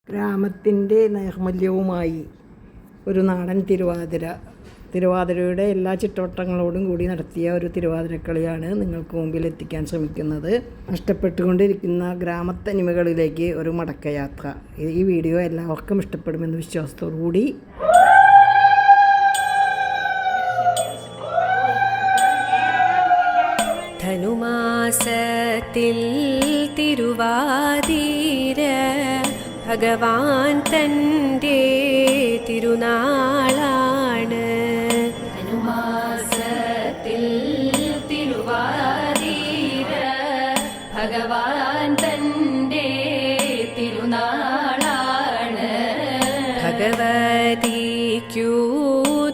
ഗ്രാമത്തിൻ്റെ നൈർമല്യവുമായി ഒരു നാടൻ തിരുവാതിരയുടെ എല്ലാ ചിട്ടവട്ടങ്ങളോടും കൂടി നടത്തിയ ഒരു തിരുവാതിരക്കളിയാണ് നിങ്ങൾക്ക് മുമ്പിൽ എത്തിക്കാൻ ശ്രമിക്കുന്നത്. നഷ്ടപ്പെട്ടുകൊണ്ടിരിക്കുന്ന ഗ്രാമത്തനിമകളിലേക്ക് ഒരു മടക്കയാത്ര. ഈ വീഡിയോ എല്ലാവർക്കും ഇഷ്ടപ്പെടുമെന്ന വിശ്വാസത്തോടു കൂടി ധനുമാസത്തിൽ തിരുവാതിര ഭഗവാൻ തൻ്റെ തിരുനാളാണ്. ധനുമാസത്തിൽ തിരുവാതിര ഭഗവാൻ തൻ്റെ തിരുനാളാണ്. ഭഗവതിക്കു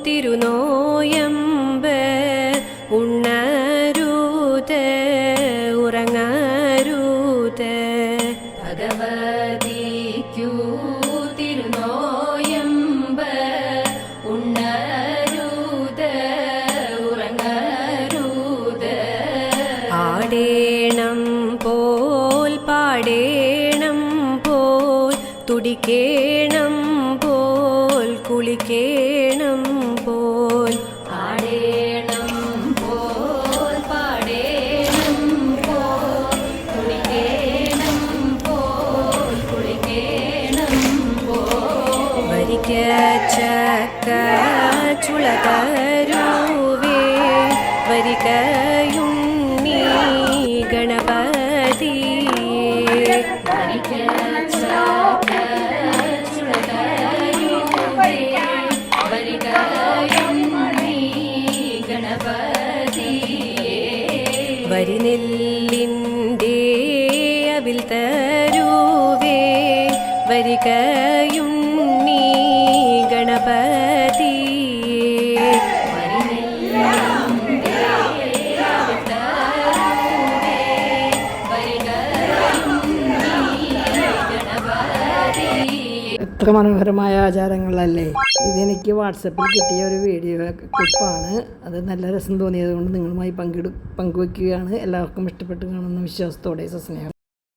തിരുനോയമ്പ് ഉണ്ണരുത് ഉറങ്ങരുത്. ഭഗവതിക്കു തിരുനോയമ്പ് ഉണ്ണരുത് ഉറങ്ങരുത്. ആടേണം പോൽ പാടേണം പോൽ തുടിക്കേണം പോൽ കുളിക്കേണം പോൽ. ആടേണം പോൽ പാടേണം പോൽ തുടിക്കേണം പോൽ കുളിക്കേണം പോൽ. വരിക്ക ചക്ക ചുളതരുവേ വരികയുണ്ണി ഗണപതിയേ. വരിക്ക ചക്ക ചുളതരുവേ വരികയുണ്ണി ഗണപതിയേ. വരിനെല്ലിൻ്റെ അവിൽ തരുവേ വരികയുണ്ണി ഗണപതിയേ. വരിനെല്ലിൻ്റെ അവിൽ തരുവേ വരികയുണ്ണി ഗണപതിയേ. എത്ര മനോഹരമായ ആചാരങ്ങളല്ലേ! ഇതെനിക്ക് വാട്സപ്പിൽ കിട്ടിയ ഒരു വീഡിയോ ക്ലിപ്പാണ്. അത് നല്ല രസം തോന്നിയത് കൊണ്ട് നിങ്ങളുമായി പങ്കുവയ്ക്കുകയാണ്. എല്ലാവർക്കും ഇഷ്ടപ്പെട്ട് കാണുന്ന വിശ്വാസത്തോടെ സസ്നേഹം.